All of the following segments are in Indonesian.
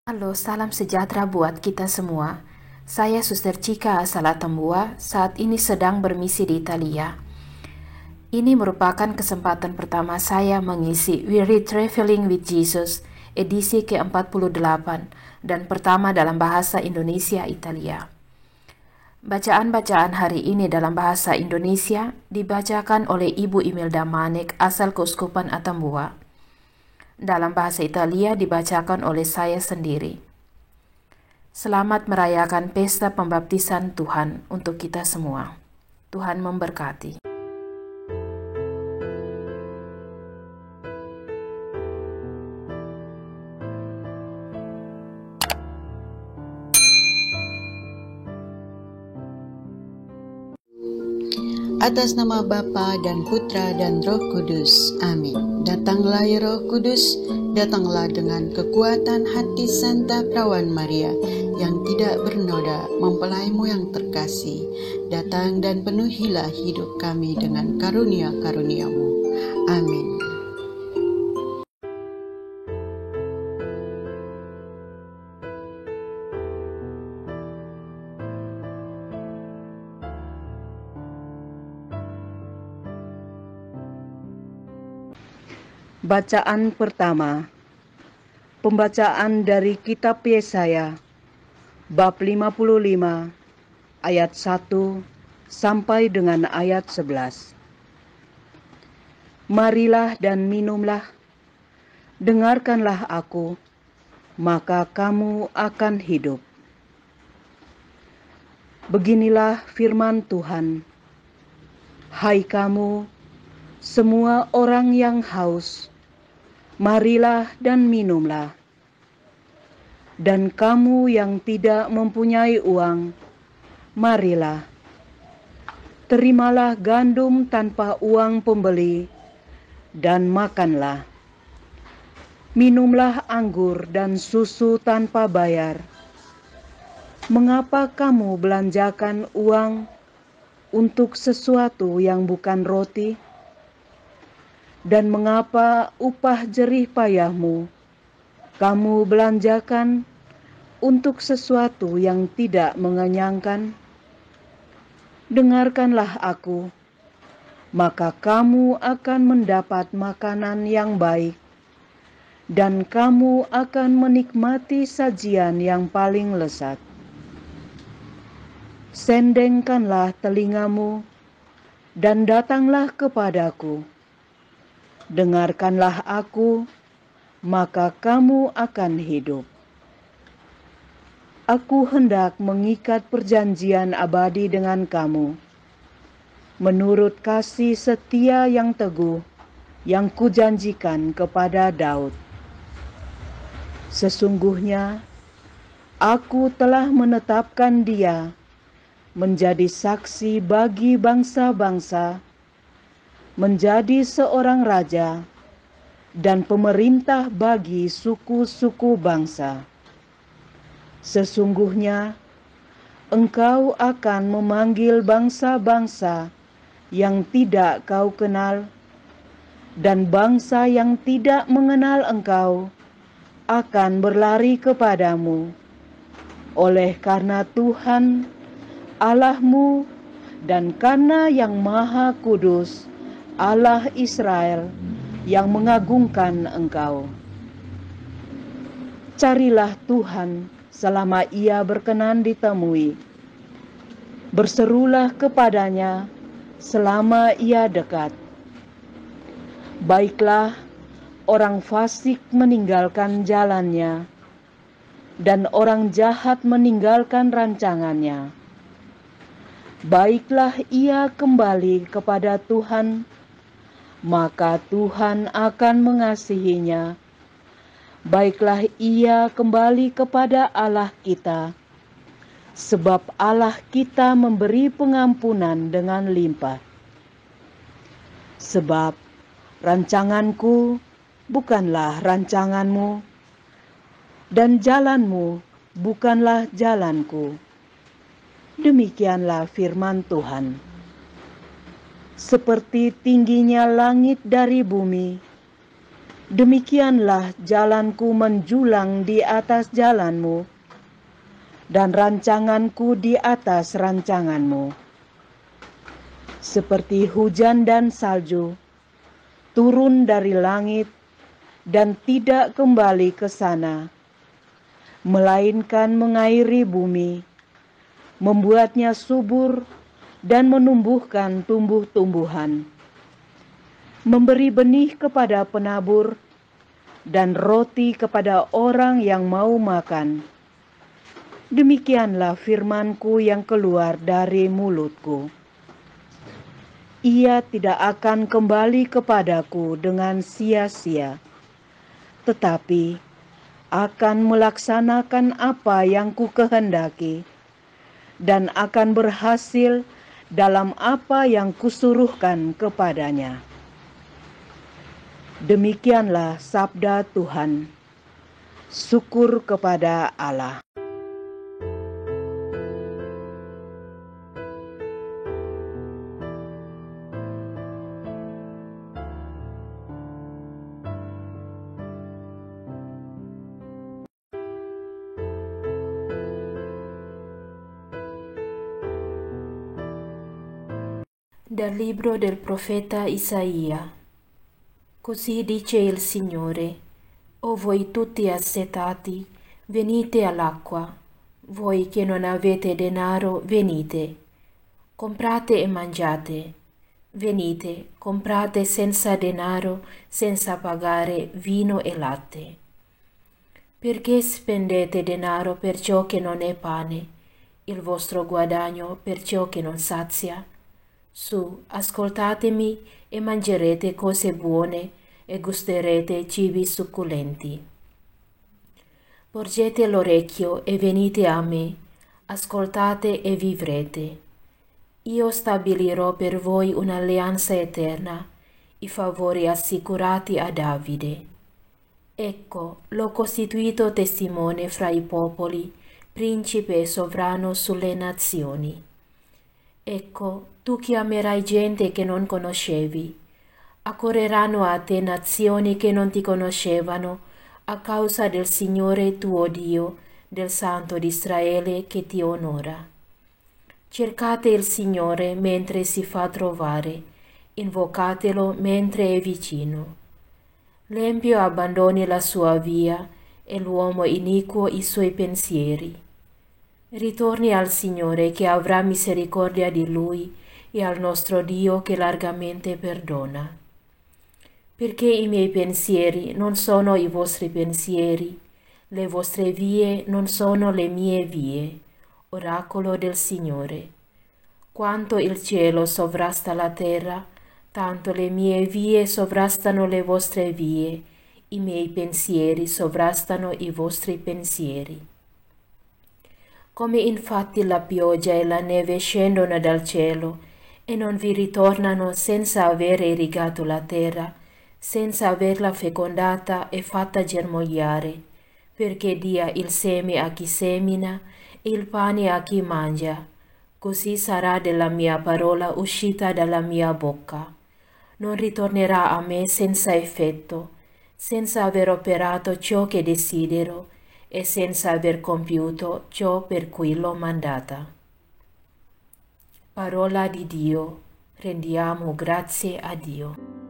Halo, salam sejahtera buat kita semua. Saya Suster Cika asal Atambua, saat ini sedang bermisi di Italia. Ini merupakan kesempatan pertama saya mengisi We Read Traveling with Jesus, edisi ke-48, dan pertama dalam bahasa Indonesia Italia. Bacaan-bacaan hari ini dalam bahasa Indonesia dibacakan oleh Ibu Imelda Manek asal Keuskupan Atambua. Dalam bahasa Italia dibacakan oleh saya sendiri. Selamat merayakan pesta pembaptisan Tuhan untuk kita semua. Tuhan memberkati. Atas nama Bapa dan Putra dan Roh Kudus. Amin. Datanglah ya Roh Kudus, datanglah dengan kekuatan hati Santa Perawan Maria yang tidak bernoda, mempelaimu yang terkasih. Datang dan penuhilah hidup kami dengan karunia-karuniamu. Amin. Bacaan pertama. Pembacaan dari kitab Yesaya bab 55 ayat 1 sampai dengan ayat 11. Marilah dan minumlah, dengarkanlah aku, maka kamu akan hidup. Beginilah firman Tuhan. Hai kamu, semua orang yang haus, marilah dan minumlah. Dan kamu yang tidak mempunyai uang, marilah. Terimalah gandum tanpa uang pembeli, dan makanlah. Minumlah anggur dan susu tanpa bayar. Mengapa kamu belanjakan uang untuk sesuatu yang bukan roti? Dan mengapa upah jerih payahmu kamu belanjakan untuk sesuatu yang tidak mengenyangkan? Dengarkanlah aku, maka kamu akan mendapat makanan yang baik, dan kamu akan menikmati sajian yang paling lezat. Sendengkanlah telingamu, dan datanglah kepadaku. Dengarkanlah aku, maka kamu akan hidup. Aku hendak mengikat perjanjian abadi dengan kamu, menurut kasih setia yang teguh yang kujanjikan kepada Daud. Sesungguhnya, aku telah menetapkan dia menjadi saksi bagi bangsa-bangsa, menjadi seorang raja dan pemerintah bagi suku-suku bangsa. Sesungguhnya engkau akan memanggil bangsa-bangsa yang tidak kau kenal, dan bangsa yang tidak mengenal engkau akan berlari kepadamu. Oleh karena Tuhan Allahmu dan karena yang Maha Kudus Allah Israel yang mengagungkan engkau. Carilah Tuhan selama ia berkenan ditemui. Berserulah kepadanya selama ia dekat. Baiklah orang fasik meninggalkan jalannya, dan orang jahat meninggalkan rancangannya. Baiklah ia kembali kepada Tuhan, maka Tuhan akan mengasihinya. Baiklah ia kembali kepada Allah kita, sebab Allah kita memberi pengampunan dengan limpah. Sebab rancanganku bukanlah rancanganmu, dan jalanmu bukanlah jalanku. Demikianlah firman Tuhan. Seperti tingginya langit dari bumi, Demikianlah jalanku menjulang di atas jalanmu, dan rancanganku di atas rancanganmu. Seperti hujan dan salju, turun dari langit dan tidak kembali ke sana, melainkan mengairi bumi, membuatnya subur dan menumbuhkan tumbuh-tumbuhan, memberi benih kepada penabur dan roti kepada orang yang mau makan. Demikianlah firman-Ku yang keluar dari mulut-Ku. Ia tidak akan kembali kepadaku dengan sia-sia, tetapi akan melaksanakan apa yang Ku kehendaki dan akan berhasil dalam apa yang Kusuruhkan kepadanya. Demikianlah sabda Tuhan. Syukur kepada Allah. Dal libro del profeta Isaia. Così dice il Signore: o voi tutti assetati, venite all'acqua, voi che non avete denaro, venite, comprate e mangiate, venite, comprate senza denaro, senza pagare vino e latte. Perché spendete denaro per ciò che non è pane, il vostro guadagno per ciò che non sazia? Su, ascoltatemi e mangerete cose buone e gusterete cibi succulenti. Porgete l'orecchio e venite a me, ascoltate e vivrete. Io stabilirò per voi un'alleanza eterna, i favori assicurati a Davide. Ecco, l'ho costituito testimone fra i popoli, principe e sovrano sulle nazioni. Ecco, tu chiamerai gente che non conoscevi. Accorreranno a te nazioni che non ti conoscevano, a causa del Signore tuo Dio, del Santo di Israele che ti onora. Cercate il Signore mentre si fa trovare, invocatelo mentre è vicino. L'empio abbandoni la sua via e l'uomo iniquo i suoi pensieri. Ritorni al Signore che avrà misericordia di lui e al nostro Dio che largamente perdona. Perché i miei pensieri non sono i vostri pensieri, le vostre vie non sono le mie vie, oracolo del Signore. Quanto il cielo sovrasta la terra, tanto le mie vie sovrastano le vostre vie, i miei pensieri sovrastano i vostri pensieri. Come infatti la pioggia e la neve scendono dal cielo e non vi ritornano senza aver irrigato la terra, senza averla fecondata e fatta germogliare, perché dia il seme a chi semina e il pane a chi mangia. Così sarà della mia parola uscita dalla mia bocca. Non ritornerà a me senza effetto, senza aver operato ciò che desidero e senza aver compiuto ciò per cui l'ho mandata. Parola di Dio, rendiamo grazie a Dio.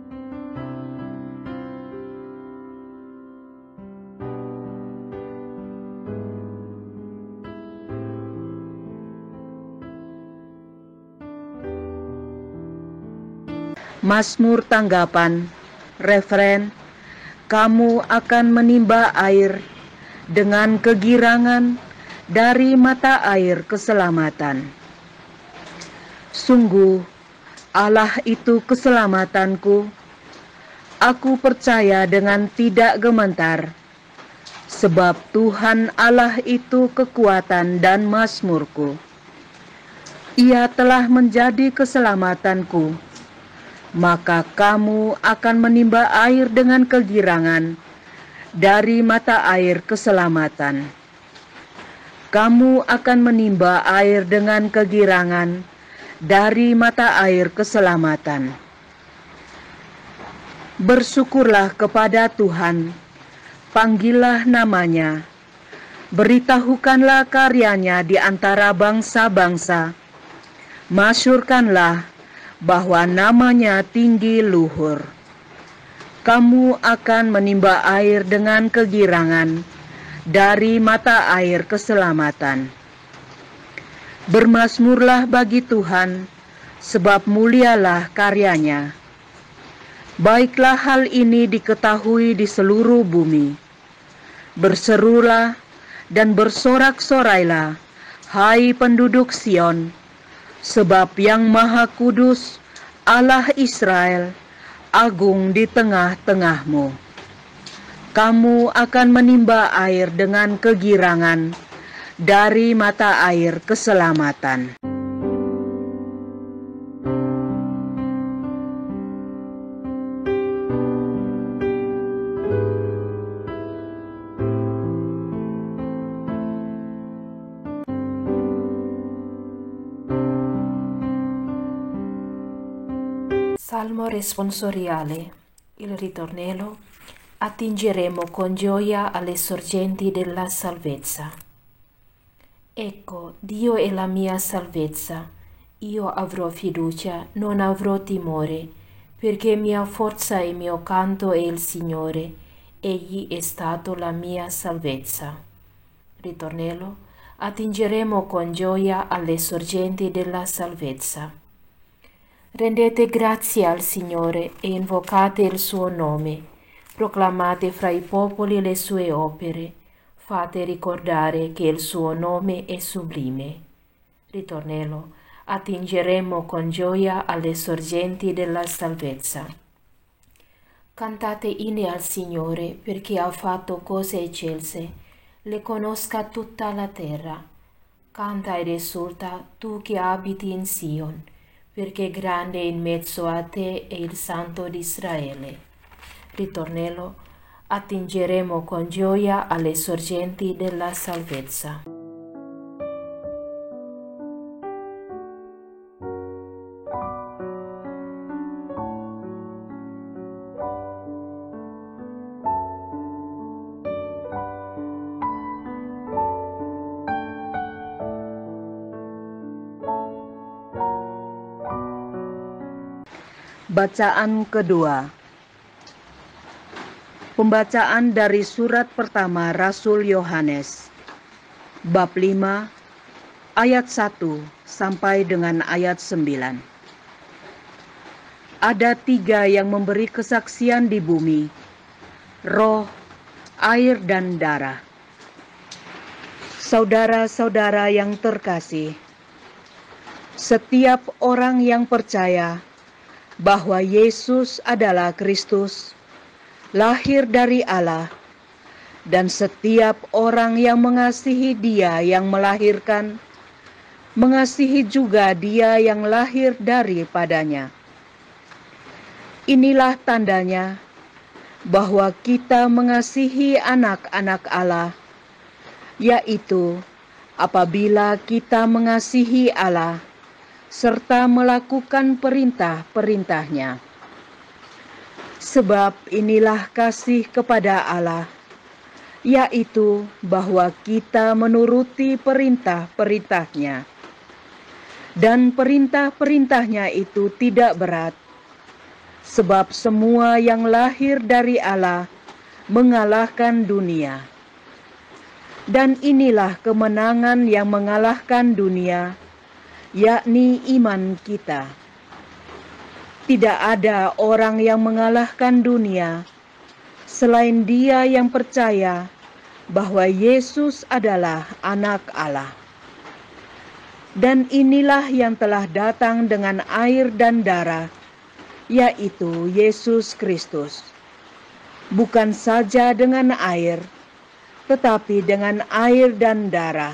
Mazmur tanggapan, referen, kamu akan menimba air dengan kegirangan dari mata air keselamatan. Sungguh, Allah itu keselamatanku. Aku percaya dengan tidak gemetar, sebab Tuhan Allah itu kekuatan dan mazmurku. Ia telah menjadi keselamatanku. Maka kamu akan menimba air dengan kegirangan dari mata air keselamatan. Kamu akan menimba air dengan kegirangan dari mata air keselamatan. Bersyukurlah kepada Tuhan, panggillah namanya, beritahukanlah karyanya di antara bangsa-bangsa, masyurkanlah bahwa namanya tinggi luhur. Kamu akan menimba air dengan kegirangan dari mata air keselamatan. Bermazmurlah bagi Tuhan, sebab mulialah karyanya. Baiklah hal ini diketahui di seluruh bumi. Berserulah dan bersorak-sorailah, hai penduduk Sion, sebab Yang Maha Kudus, Allah Israel, agung di tengah-tengahmu. Kamu akan menimba air dengan kegirangan dari mata air keselamatan. Salmo responsoriale. Il ritornello. Attingeremo con gioia alle sorgenti della salvezza. Ecco, Dio è la mia salvezza. Io avrò fiducia, non avrò timore, perché mia forza e mio canto è il Signore. Egli è stato la mia salvezza. Ritornello. Attingeremo con gioia alle sorgenti della salvezza. Rendete grazie al Signore e invocate il suo nome. Proclamate fra i popoli le sue opere. Fate ricordare che il suo nome è sublime. Ritornello. Attingeremo con gioia alle sorgenti della salvezza. Cantate inni al Signore, perché ha fatto cose eccelse. Le conosca tutta la terra. Canta ed esulta, tu che abiti in Sion, perché grande in mezzo a te è il Santo di Israele. Ritornello. Attingeremo con gioia alle sorgenti della salvezza. Bacaan kedua. Pembacaan dari surat pertama Rasul Yohanes, bab 5, ayat 1 sampai dengan ayat 9. Ada 3 yang memberi kesaksian di bumi, roh, air, dan darah. Saudara-saudara yang terkasih, setiap orang yang percaya bahwa Yesus adalah Kristus, lahir dari Allah, dan setiap orang yang mengasihi Dia yang melahirkan, mengasihi juga Dia yang lahir daripadanya. Inilah tandanya bahwa kita mengasihi anak-anak Allah, yaitu apabila kita mengasihi Allah serta melakukan perintah-perintahnya. Sebab inilah kasih kepada Allah, yaitu bahwa kita menuruti perintah-perintahnya. Dan perintah-perintahnya itu tidak berat, sebab semua yang lahir dari Allah mengalahkan dunia. Dan inilah kemenangan yang mengalahkan dunia, yakni iman kita. Tidak ada orang yang mengalahkan dunia selain dia yang percaya bahwa Yesus adalah Anak Allah. Dan inilah yang telah datang dengan air dan darah, yaitu Yesus Kristus. Bukan saja dengan air, tetapi dengan air dan darah.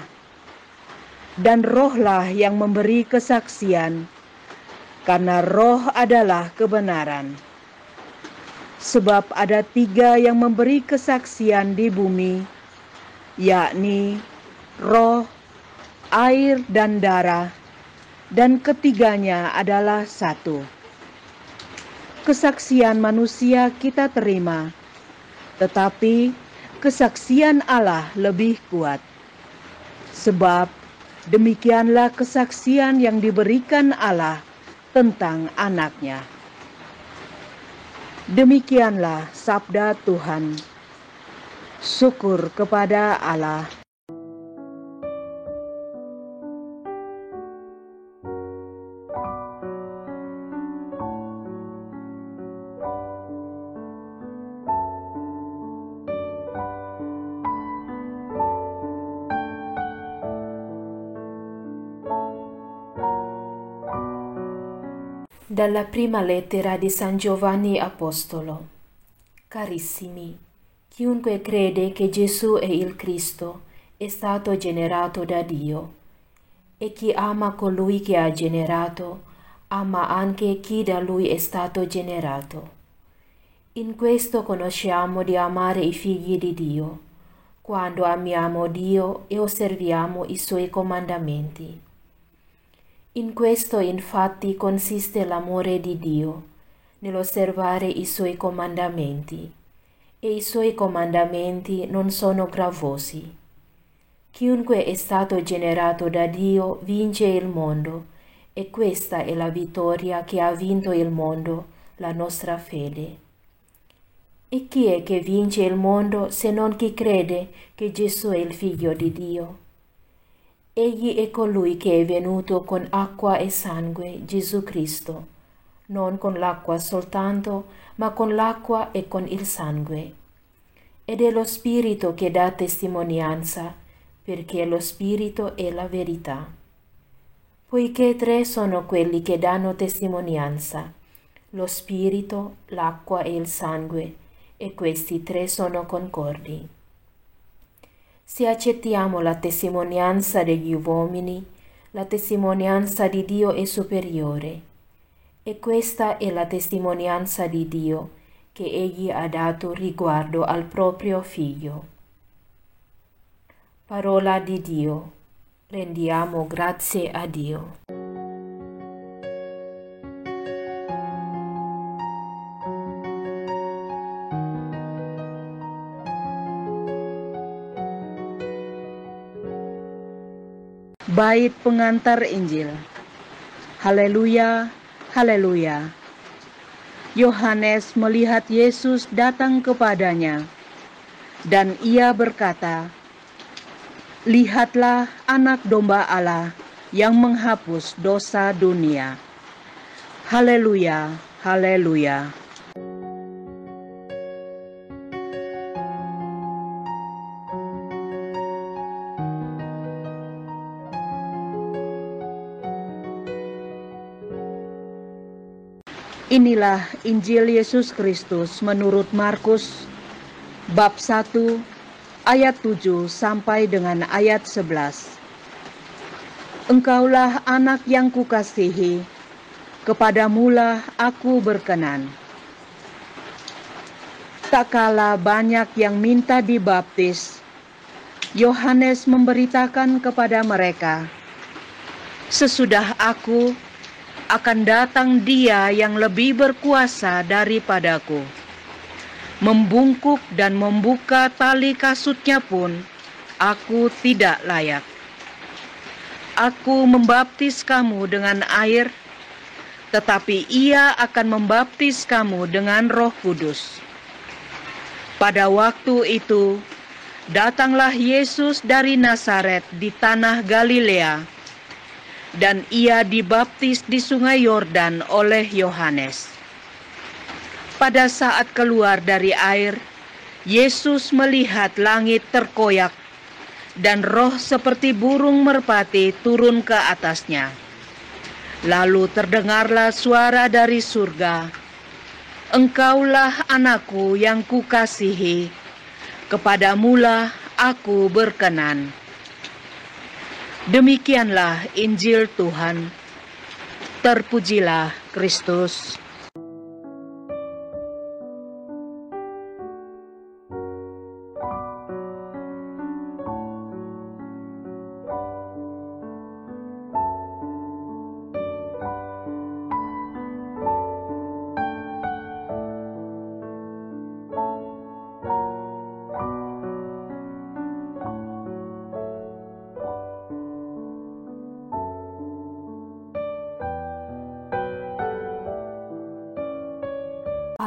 Dan rohlah yang memberi kesaksian, karena roh adalah kebenaran. Sebab ada 3 yang memberi kesaksian di bumi, yakni roh, air, dan darah, dan ketiganya adalah satu. kesaksian manusia kita terima, tetapi kesaksian Allah lebih kuat. Sebab demikianlah kesaksian yang diberikan Allah tentang anaknya. Demikianlah sabda Tuhan. Syukur kepada Allah. Dalla prima lettera di San Giovanni Apostolo. Carissimi, chiunque crede che Gesù è il Cristo è stato generato da Dio, e chi ama colui che ha generato, ama anche chi da lui è stato generato. In questo conosciamo di amare i figli di Dio, quando amiamo Dio e osserviamo i suoi comandamenti. In questo infatti consiste l'amore di Dio, nell'osservare i suoi comandamenti, e i suoi comandamenti non sono gravosi. Chiunque è stato generato da Dio vince il mondo, e questa è la vittoria che ha vinto il mondo, la nostra fede. E chi è che vince il mondo se non chi crede che Gesù è il Figlio di Dio? Egli è colui che è venuto con acqua e sangue, Gesù Cristo, non con l'acqua soltanto, ma con l'acqua e con il sangue. Ed è lo Spirito che dà testimonianza, perché lo Spirito è la verità. Poiché tre sono quelli che danno testimonianza, lo Spirito, l'acqua e il sangue, e questi tre sono concordi. Se accettiamo la testimonianza degli uomini, la testimonianza di Dio è superiore, e questa è la testimonianza di Dio che Egli ha dato riguardo al proprio Figlio. Parola di Dio. Rendiamo grazie a Dio. Bait pengantar Injil. Haleluya, haleluya. Yohanes melihat Yesus datang kepadanya, dan ia berkata, "Lihatlah anak domba Allah yang menghapus dosa dunia." Haleluya, haleluya. Inilah Injil Yesus Kristus menurut Markus bab 1 ayat 7 sampai dengan ayat 11. Engkaulah anak yang kukasihi, kepadamulah aku berkenan. Tak kala banyak yang minta dibaptis, Yohanes memberitakan kepada mereka, "Sesudah aku akan datang Dia yang lebih berkuasa daripadaku. Membungkuk dan membuka tali kasutnya pun aku tidak layak. Aku membaptis kamu dengan air, tetapi Ia akan membaptis kamu dengan Roh Kudus." Pada waktu itu, datanglah Yesus dari Nazaret di tanah Galilea, dan ia dibaptis di sungai Yordan oleh Yohanes. Pada saat keluar dari air, Yesus melihat langit terkoyak dan roh seperti burung merpati turun ke atasnya. Lalu terdengarlah suara dari surga, "Engkaulah anakku yang kukasihi, kepadamulah aku berkenan." Demikianlah Injil Tuhan. Terpujilah Kristus.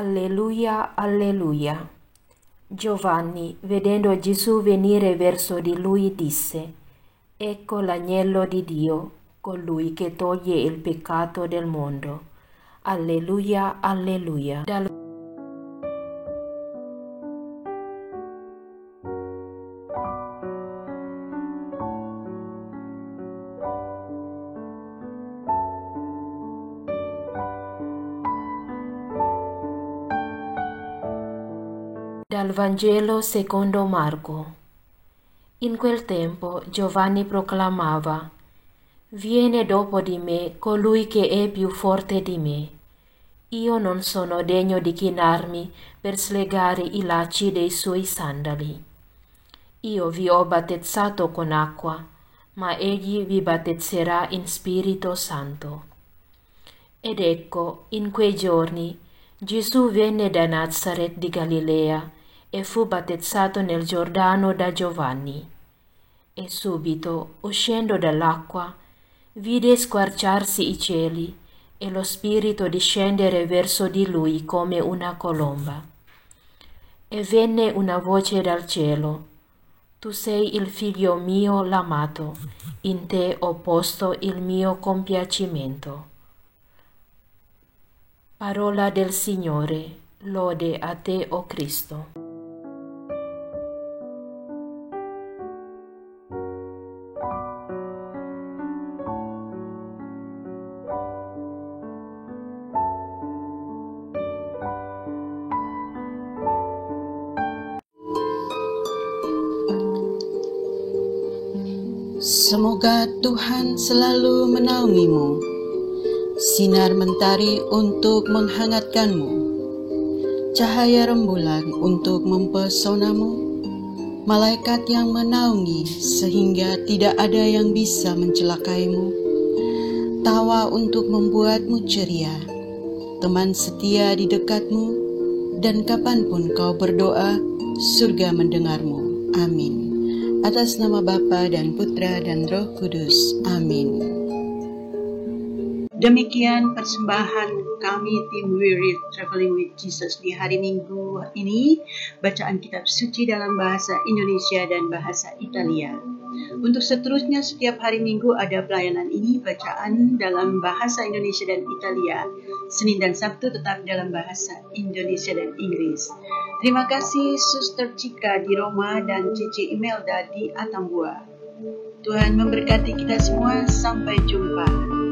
Alleluia, alleluia. Giovanni, vedendo Gesù venire verso di lui, disse: Ecco l'agnello di Dio, colui che toglie il peccato del mondo. Alleluia, alleluia. Dal Vangelo secondo Marco. In quel tempo Giovanni proclamava: Viene dopo di me colui che è più forte di me. Io non sono degno di chinarmi per slegare i lacci dei suoi sandali. Io vi ho battezzato con acqua, ma egli vi battezzerà in Spirito Santo. Ed ecco, in quei giorni Gesù venne da Nazaret di Galilea e fu battezzato nel Giordano da Giovanni. E subito, uscendo dall'acqua, vide squarciarsi i cieli e lo Spirito discendere verso di lui come una colomba. E venne una voce dal cielo: Tu sei il figlio mio l'amato, in te ho posto il mio compiacimento. Parola del Signore, lode a te, o Cristo. Semoga Tuhan selalu menaungimu, sinar mentari untuk menghangatkanmu, cahaya rembulan untuk mempesonamu, malaikat yang menaungi sehingga tidak ada yang bisa mencelakaimu, tawa untuk membuatmu ceria, teman setia di dekatmu, dan kapanpun kau berdoa, surga mendengarmu. Amin. Atas nama Bapa dan Putra dan Roh Kudus. Amin. Demikian persembahan kami tim We Read Traveling with Jesus di hari Minggu ini. Bacaan kitab suci dalam bahasa Indonesia dan bahasa Italia. Untuk seterusnya setiap hari Minggu ada pelayanan ini, bacaan dalam bahasa Indonesia dan Italia. Senin dan Sabtu tetap dalam bahasa Indonesia dan Inggris. Terima kasih Suster Cika di Roma dan Cici Imelda di Atambua. Tuhan memberkati kita semua. Sampai jumpa.